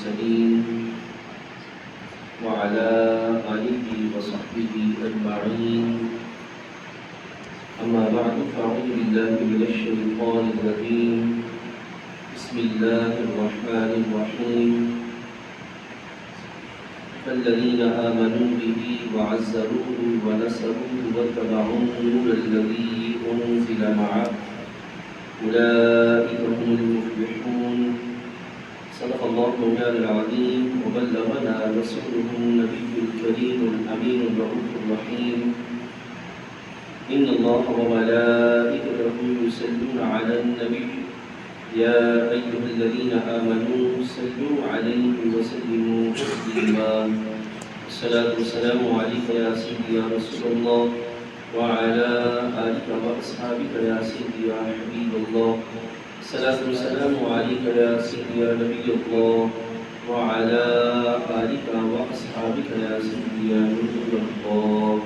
المرسلين وعلى آله وصحبه أجمعين. أما بعد فأعوذ بالله من الشيطان الرجيم. بسم الله الرحمن الرحيم. فالذين آمنوا به وعزروه ونصروه واتبعوا النور الذي أنزل معه أولئك هم المفلحون. صدق الله مولانا العظيم وبلغنا رسوله النبي الكريم الأمين الرؤوف الرحيم. إن الله وملائكته يصلون على النبي يا أيها الذين آمنوا صلوا عليه وسلموا تسليما. الصلاة والسلام عليك يا سيدي يا رسول الله وعلى آلك وأصحابك يا سيدي يا حبيب الله. الصلاة والسلام عليك يا سيدي يا نبي الله وعلى آلك وأصحابك يا سيدي يا نور الله.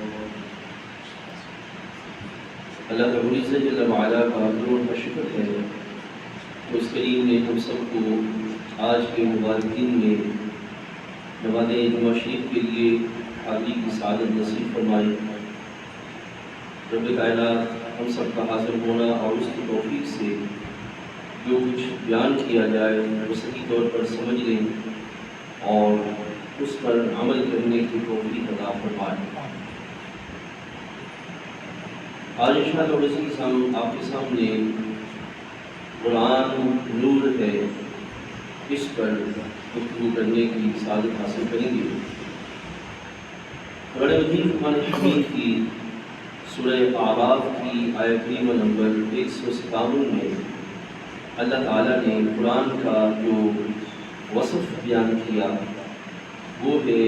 اللہ رب العزت جل وعلا کا کروڑ کا شکر ہے کہ اس کریم نے ہم سب کو آج کے مبارک دن میں نماز جمعہ شریف کے لیے حاضری کی سعادت نصیب فرمائی. رب کائنات ہم سب کا حاضر ہونا اور اس کی توفیق سے جو کچھ بیان کیا جائے وہ صحیح طور پر سمجھ لیں اور اس پر عمل کرنے کی توفیق عطا فرمائے. آج انشاءاللہ عزیز ہم آپ کے سامنے قرآن نور ہے اس پر گفتگو کرنے کی سعادت حاصل کریں گے. قرآن مجید فرقان حمید کی سورہ اعراف کی آیت کریمہ نمبر 157 میں اللہ تعالیٰ نے قرآن کا جو وصف بیان کیا وہ ہے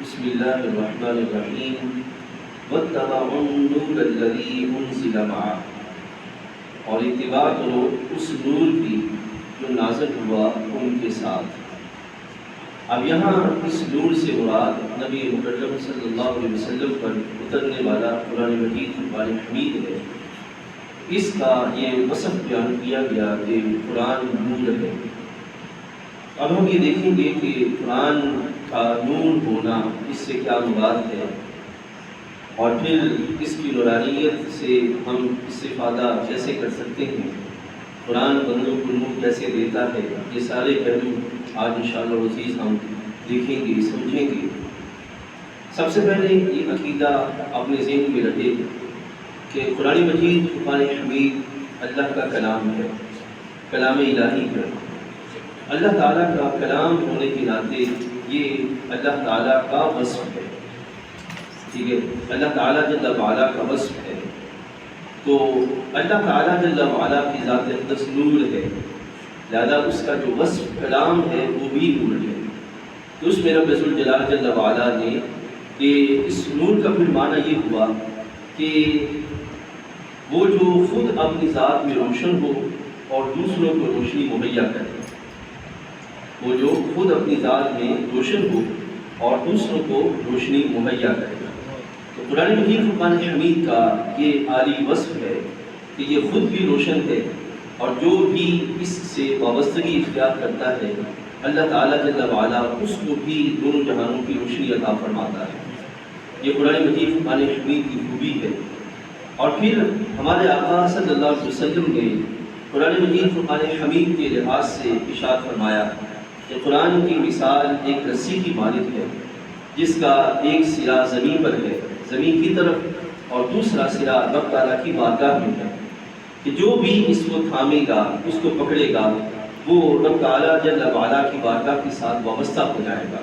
بسم اللہ الرحمن الرحیم واتبعوا النور الذی انزل معه، اور اتباع کرو اس نور کی جو نازل ہوا ان کے ساتھ. اب یہاں اس نور سے مراد نبی مکرم صلی اللہ علیہ وسلم پر اترنے والا قرآن مجید فرقان حمید ہے. اس کا یہ وصف بیان کیا گیا کہ قرآن نور ہے. اب ہم یہ دیکھیں گے کہ قرآن کا نور ہونا اس سے کیا مراد ہے اور پھر اس کی نورانیت سے ہم استفادہ کیسے کر سکتے ہیں، قرآن بندوں کو نور کیسے دیتا ہے. یہ سارے پہلو آج انشاءاللہ عزیز ہم دیکھیں گے سمجھیں گے. سب سے پہلے یہ عقیدہ اپنے ذہن میں رکھے کہ قرآن مجید فرقان حمید اللہ کا کلام ہے، کلام الہی ہے. اللہ تعالیٰ کا کلام ہونے کے ناطے یہ اللہ تعالیٰ کا وصف ہے. ٹھیک ہے، اللہ تعالیٰ جل وعلا کا وصف ہے. تو اللہ تعالیٰ جل وعلا کی ذات اقدس نور ہے، لہذا اس کا جو وصف کلام ہے وہ بھی نور ہے. تو اس میں رب ذوالجلال جل وعلا نے کہ اس نور کا پھر معنی یہ ہوا کہ وہ جو خود اپنی ذات میں روشن ہو اور دوسروں کو روشنی مہیا کرے. وہ جو خود اپنی ذات میں روشن ہو اور دوسروں کو روشنی مہیا کرے. تو قرآن مجید فرقان حمید کا یہ عالی وصف ہے کہ یہ خود بھی روشن ہے اور جو بھی اس سے وابستگی اختیار کرتا ہے اللہ تعالیٰ جل وعلا اس کو بھی دونوں جہانوں کی روشنی عطا فرماتا ہے. یہ قرآن مجید فرقان حمید کی خوبی ہے. اور پھر ہمارے آقا صلی اللہ علیہ وسلم نے قرآن مجید فرقان حمید کے لحاظ سے ارشاد فرمایا کہ قرآن کی مثال ایک رسی کی مانند ہے جس کا ایک سرا زمین پر ہے، زمین کی طرف، اور دوسرا سرا رب تعالیٰ کی بارگاہ میں ہے کہ جو بھی اس کو تھامے گا اس کو پکڑے گا وہ رب تعالیٰ جل وعلا کی بارگاہ کے ساتھ وابستہ ہو جائے گا.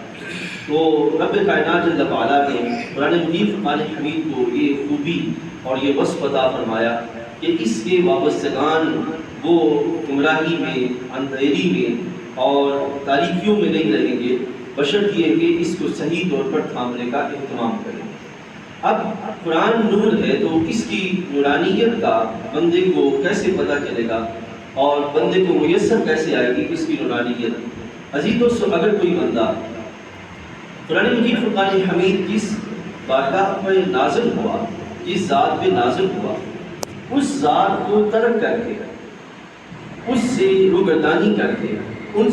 تو رب کائنات جل وعلا نے قرآن مجید فرقان حمید کو یہ خوبی اور یہ وصف عطا فرمایا کہ اس کے وابستگان وہ گمراہی میں، اندھیری میں اور تاریکیوں میں نہیں رہیں گے، بشرط یہ کہ اس کو صحیح طور پر تھامنے کا اہتمام کریں. اب قرآن نور ہے تو اس کی نورانیت کا بندے کو کیسے پتہ چلے گا اور بندے کو میسر کیسے آئے گی اس کی نورانیت. عزیز دوستو، اگر کوئی بندہ قرآن مجید فرقان حمید جس بارگاہ پر نازل ہوا، جس ذات پہ نازل ہوا، اس ذات کو ترک کر کے، اس سے روگردانی کر کے، ان